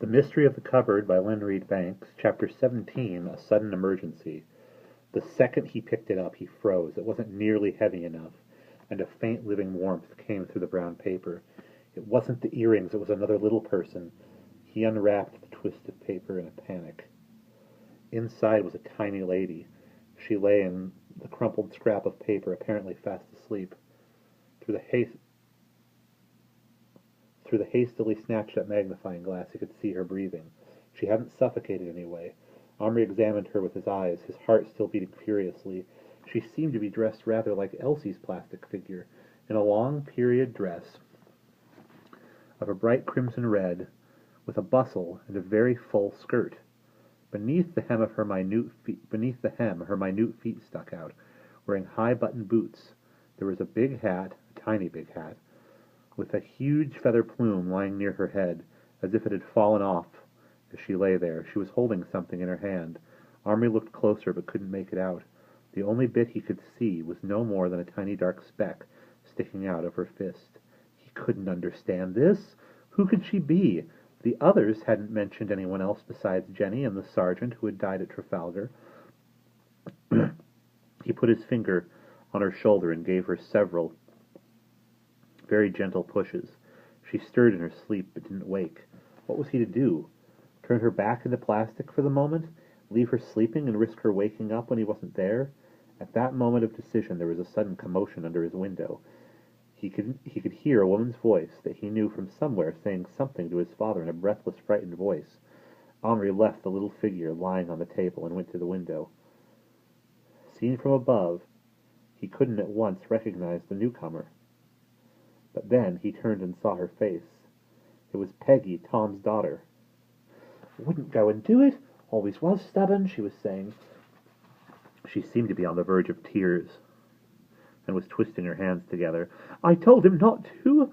The Mystery of the Cupboard by Lynne Reid Banks, Chapter 17, A Sudden Emergency. The second he picked it up, he froze. It wasn't nearly heavy enough, and a faint living warmth came through the brown paper. It wasn't the earrings, it was another little person. He unwrapped the twisted paper in a panic. Inside was a tiny lady. She lay in the crumpled scrap of paper, apparently fast asleep. Through the hastily snatched up magnifying glass, he could see her breathing. She hadn't suffocated anyway. Omri examined her with his eyes, his heart still beating furiously. She seemed to be dressed rather like Elsie's plastic figure, in a long period dress of a bright crimson red, with a bustle and a very full skirt. Beneath the hem, her minute feet stuck out, wearing high-button boots. There was a big hat, a tiny big hat, with a huge feather plume lying near her head, as if it had fallen off as she lay there. She was holding something in her hand. Omri looked closer, but couldn't make it out. The only bit he could see was no more than a tiny dark speck sticking out of her fist. He couldn't understand this. Who could she be? The others hadn't mentioned anyone else besides Jenny and the sergeant who had died at Trafalgar. He put his finger on her shoulder and gave her several very gentle pushes. She stirred in her sleep, but didn't wake. What was he to do? Turn her back into plastic for the moment? Leave her sleeping and risk her waking up when he wasn't there? At that moment of decision, there was a sudden commotion under his window. He could hear a woman's voice that he knew from somewhere saying something to his father in a breathless, frightened voice. Omri left the little figure lying on the table and went to the window. Seen from above, he couldn't at once recognize the newcomer. But then he turned and saw her face. It was Peggy, Tom's daughter. "Wouldn't go and do it. Always was stubborn," she was saying. She seemed to be on the verge of tears, and was twisting her hands together. "I told him not to.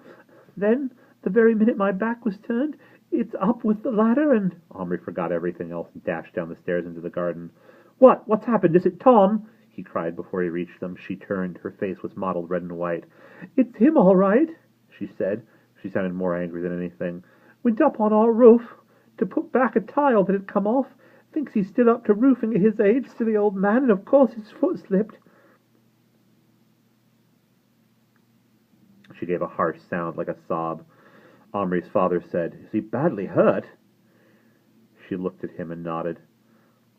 Then, the very minute my back was turned, it's up with the ladder and—" Omri forgot everything else and dashed down the stairs into the garden. What's happened? Is it Tom?" he cried before he reached them. She turned. Her face was mottled red and white. "It's him, all right," she said. She sounded more angry than anything. "Went up on our roof to put back a tile that had come off. Thinks he's still up to roofing at his age, silly old man, and of course his foot slipped." She gave a harsh sound like a sob. Omri's father said, "Is he badly hurt?" She looked at him and nodded.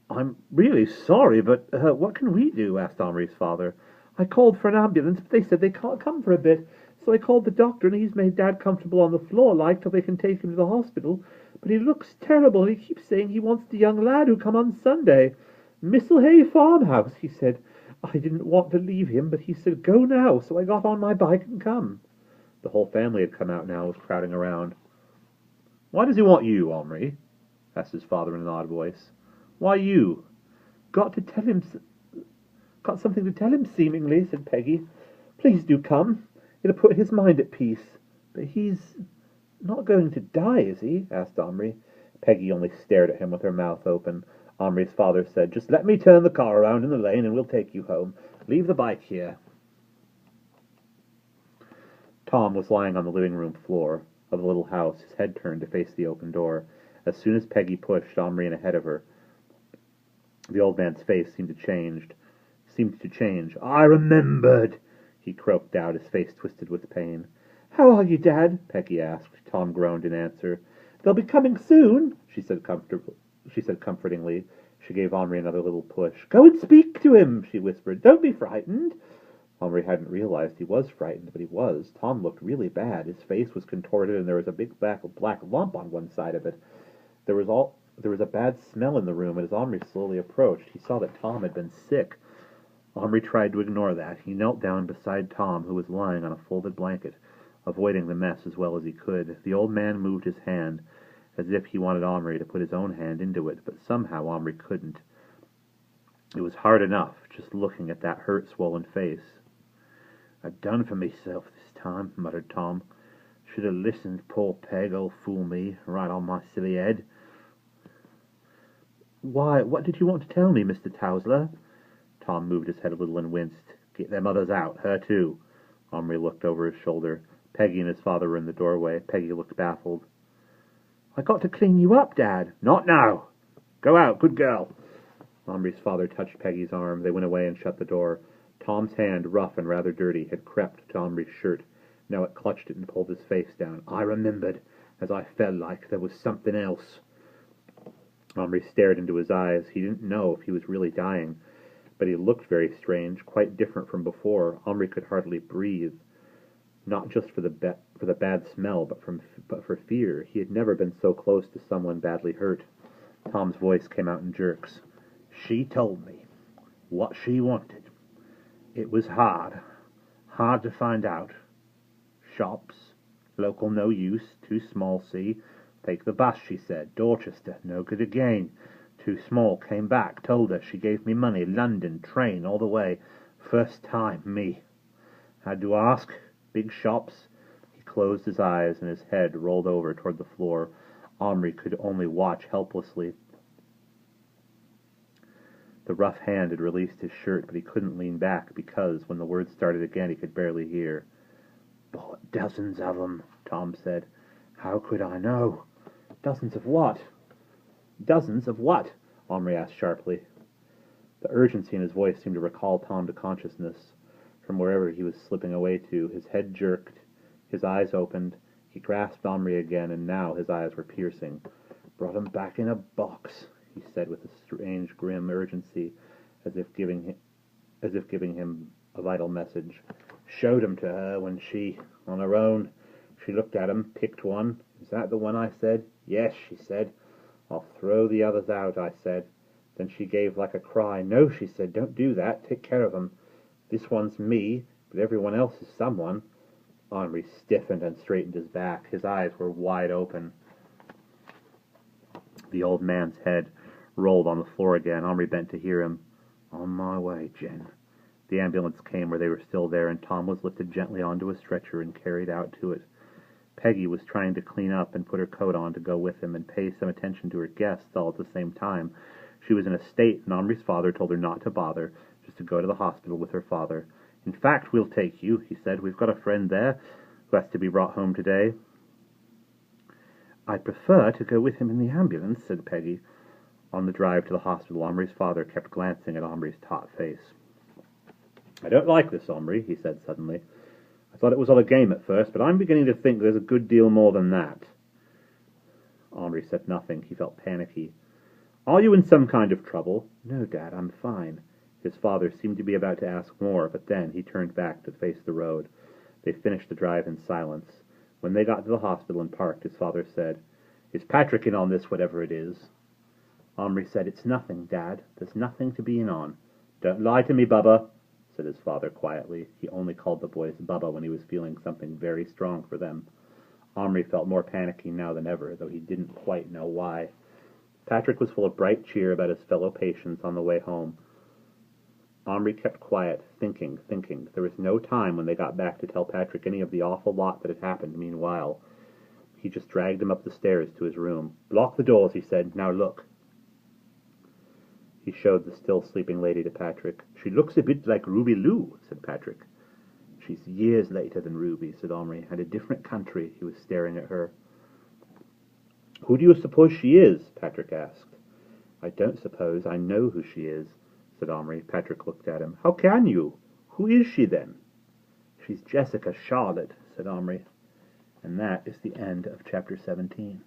"I'm really sorry, but what can we do?" asked Omri's father. "I called for an ambulance, but they said they can't come for a bit. So I called the doctor, and he's made Dad comfortable on the floor, like, till they can take him to the hospital. But he looks terrible, and he keeps saying he wants the young lad who come on Sunday. Mistlehay Farmhouse, he said. I didn't want to leave him, but he said, 'Go now,' so I got on my bike and come." The whole family had come out now and was crowding around. "Why does he want you, Omri?" asked his father in an odd voice. "Why you?" Got something to tell him, seemingly," said Peggy. "Please do come. It'll put his mind at peace." "But he's not going to die, is he?" asked Omri. Peggy only stared at him with her mouth open. Omri's father said, "Just let me turn the car around in the lane and we'll take you home. Leave the bike here." Tom was lying on the living room floor of the little house, his head turned to face the open door. As soon as Peggy pushed Omri in ahead of her, the old man's face seemed to change. "I remembered," he croaked out, his face twisted with pain. "How are you, Dad?" Peggy asked. Tom groaned in answer. "They'll be coming soon," she said comfortingly. She gave Omri another little push. "Go and speak to him," she whispered. "Don't be frightened." Omri hadn't realized he was frightened, but he was. Tom looked really bad. His face was contorted, and there was a big black lump on one side of it. There was a bad smell in the room, and as Omri slowly approached, he saw that Tom had been sick. Omri tried to ignore that. He knelt down beside Tom, who was lying on a folded blanket, avoiding the mess as well as he could. The old man moved his hand, as if he wanted Omri to put his own hand into it, but somehow Omri couldn't. It was hard enough, just looking at that hurt, swollen face. "I've done for myself this time," muttered Tom. "Should have listened, poor Peg, old fool me, right on my silly head." "Why, what did you want to tell me, Mr. Towsler?" Tom moved his head a little and winced. "Get them others out, her too." Omri looked over his shoulder. Peggy and his father were in the doorway. Peggy looked baffled. I got to clean you up, Dad. Not now. Go out, good girl. Omri's father touched Peggy's arm. They went away and shut the door. Tom's hand, rough and rather dirty, had crept to Omri's shirt. Now it clutched it and pulled his face down. I remembered, as I felt like there was something else. Omri stared into his eyes. He didn't know if he was really dying, but he looked very strange, quite different from before. Omri could hardly breathe, not just for the bad smell, but for fear. He had never been so close to someone badly hurt. Tom's voice came out in jerks. She told me what she wanted. It was hard to find out. Shops, local no use, too small, see. Take the bus, she said. Dorchester, no good again. Too small, came back, told her, she gave me money, London, train, all the way. First time, me. Had to ask, big shops. He closed his eyes and his head rolled over toward the floor. Omri could only watch helplessly. The rough hand had released his shirt, but he couldn't lean back because, when the words started again, he could barely hear. Bought dozens of them, Tom said. How could I know? Dozens of what? Dozens of what? Omri asked sharply. The urgency in his voice seemed to recall Tom to consciousness from wherever he was slipping away to. His head jerked, his eyes opened. He grasped Omri again, and now his eyes were piercing. Brought him back in a box, he said with a strange, grim urgency, as if giving him a vital message. Showed him to her when she, on her own. She looked at him, picked one. Is that the one I said? Yes, she said. I'll throw the others out, I said. Then she gave like a cry. No, she said, don't do that. Take care of them. This one's me, but everyone else is someone. Omri stiffened and straightened his back. His eyes were wide open. The old man's head rolled on the floor again. Omri bent to hear him. On my way, Jen. The ambulance came where they were still there, and Tom was lifted gently onto a stretcher and carried out to it. Peggy was trying to clean up and put her coat on to go with him and pay some attention to her guests all at the same time. She was in a state, and Omri's father told her not to bother, just to go to the hospital with her father. In fact, we'll take you, he said. We've got a friend there who has to be brought home today. I prefer to go with him in the ambulance, said Peggy. On the drive to the hospital, Omri's father kept glancing at Omri's taut face. I don't like this, Omri, he said suddenly. I thought it was all a game at first, but I'm beginning to think there's a good deal more than that. Omri said nothing. He felt panicky. Are you in some kind of trouble? No, Dad, I'm fine. His father seemed to be about to ask more, but then he turned back to face the road. They finished the drive in silence. When they got to the hospital and parked, his father said, Is Patrick in on this, whatever it is? Omri said, It's nothing, Dad. There's nothing to be in on. Don't lie to me, Bubba, said his father quietly. He only called the boys Bubba when he was feeling something very strong for them. Omri felt more panicky now than ever, though he didn't quite know why. Patrick was full of bright cheer about his fellow patients on the way home. Omri kept quiet, thinking. There was no time when they got back to tell Patrick any of the awful lot that had happened meanwhile. He just dragged him up the stairs to his room. Block the doors, he said. Now look. He showed the still sleeping lady to Patrick. She looks a bit like Ruby Lou, said Patrick. She's years later than Ruby, said Omri, and a different country. He was staring at her. Who do you suppose she is? Patrick asked. I don't suppose I know who she is, said Omri. Patrick looked at him. How can you? Who is she, then? She's Jessica Charlotte, said Omri. And that is the end of chapter 17.